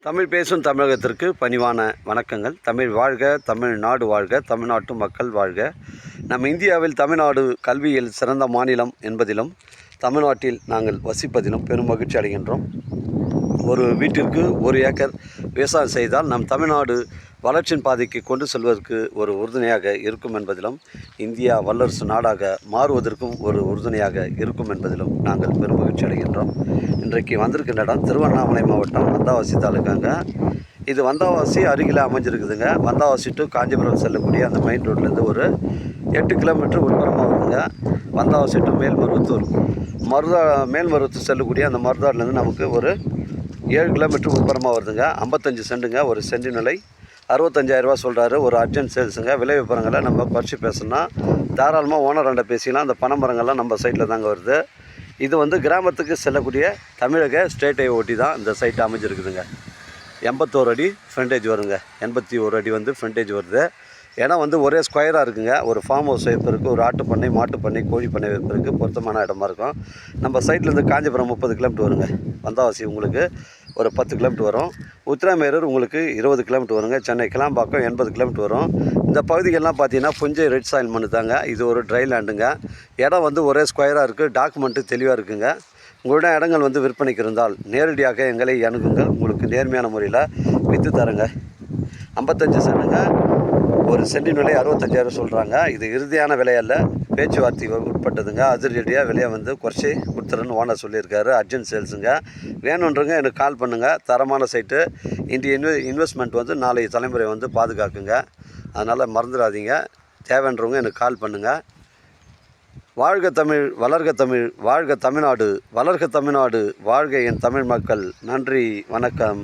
தமிழ் பேசும் தமிழகத்திற்கு பணிவான வணக்கங்கள். தமிழ் வாழ்க, தமிழ்நாடு வாழ்க, தமிழ்நாட்டு மக்கள் வாழ்க. நம் இந்தியாவில் தமிழ்நாடு கல்வியில் சிறந்த மாநிலம் என்பதிலும் தமிழ்நாட்டில் நாங்கள் வசிப்பதிலும் பெரும் மகிழ்ச்சி அடைகின்றோம். ஒரு வீட்டிற்கு 1 ஏக்கர் விவசாயம் செய்தால் நம் தமிழ்நாடு வளர்ச்சியின் பாதைக்கு கொண்டு செல்வதற்கு ஒரு உறுதுணையாக இருக்கும் என்பதிலும், இந்தியா வல்லரசு நாடாக மாறுவதற்கும் ஒரு உறுதுணையாக இருக்கும் என்பதிலும் நாங்கள் பெரும் மகிழ்ச்சி அடைகின்றோம். இன்றைக்கு வந்திருக்கின்ற இடம் திருவண்ணாமலை மாவட்டம் வந்தாவாசி தாலுக்காங்க. இது வந்தாவாசி அருகில் அமைஞ்சிருக்குதுங்க. வந்தாவாசி டு காஞ்சிபுரம் செல்லக்கூடிய அந்த மெயின் ரோட்லேருந்து ஒரு 8 கிலோமீட்டர் உட்புறமாக வருதுங்க. வந்தாவாசி டு மேல்மருவத்தூர் மேல்மருவத்தூர் செல்லக்கூடிய அந்த மருதாட்லேருந்து நமக்கு ஒரு 7 கிலோமீட்டர் உட்புறமாக வருதுங்க. 55 சென்ட்டுங்க. ஒரு சென்ட் நிலை 65,000 ரூபா சொல்கிறாரு. ஒரு அர்ஜென்ட் சேல்ஸுங்க. விலை விவரங்களை நம்ம குறைச்சி பேசணும்னா தாராளமாக ஓனர் பேசிக்கலாம். அந்த பனைமரங்கள்லாம் நம்ம சைட்டில் தாங்க வருது. இது வந்து கிராமத்துக்கு செல்லக்கூடிய தமிழக ஸ்டேட் ஹைவே ஒட்டி தான் இந்த சைட் அமைஞ்சிருக்குதுங்க. 81 அடி ஃப்ரண்டேஜ் வருங்க. 81 அடி வந்து ஃப்ரண்டேஜ் வருது. இடம் வந்து ஒரே ஸ்கொயராக இருக்குங்க. ஒரு ஃபார்ம் ஹவுஸ் வைப்பதற்கு, ஒரு ஆட்டு பண்ணை, மாட்டு பண்ணை, கோழி பண்ணை வைப்பதற்கு பொருத்தமான இடமா இருக்கும். நம்ம சைட்லேருந்து காஞ்சிபுரம் 30 கிலோமீட்டர் வருங்க. வந்தாவாசி உங்களுக்கு ஒரு 10 கிலோமீட்டர் வரும். உத்திரமேரூர் உங்களுக்கு 20 கிலோமீட்டர் வருங்க. சென்னை கிளாம்பாக்கம் 80 கிலோமீட்டர் வரும். இந்த பகுதிகள்லாம் பார்த்தீங்கன்னா புஞ்சை ரெட் சாயில் மண்ணு தாங்க. இது ஒரு ட்ரை லேண்டுங்க. இடம் வந்து ஒரே ஸ்கொயராக இருக்குது. டாக்குமெண்ட்டு தெளிவாக இருக்குங்க. உங்களிடம் இடங்கள் வந்து விற்பனைக்கு இருந்தால் நேரடியாக எங்களை அணுகுங்கள். உங்களுக்கு நேர்மையான முறையில் விற்று தரங்க. 55 சென்ட்டுங்க. ஒரு சென்ட் விலை 65,000 சொல்கிறாங்க. இது இறுதியான விலையல்ல, பேச்சுவார்த்தை உட்பட்டதுங்க. அதிரடியாக விலையை வந்து குறைச்சி கொடுத்துறேன்னு ஓனர் சொல்லியிருக்காரு. அர்ஜென்ட் சேல்ஸுங்க. வேணுன்றவங்க எனக்கு கால் பண்ணுங்கள். தரமான சைட்டு. இந்திய இன்வெஸ்ட்மெண்ட் வந்து நாளைய தலைமுறை வந்து பாதுகாக்குங்க. அதனால் மறந்துடாதீங்க. தேவைன்றவங்க எனக்கு கால் பண்ணுங்கள். வாழ்க தமிழ், வளர்க தமிழ், வாழ்க தமிழ்நாடு, வளர்க தமிழ்நாடு, வாழ்க என் தமிழ் மக்கள். நன்றி, வணக்கம்.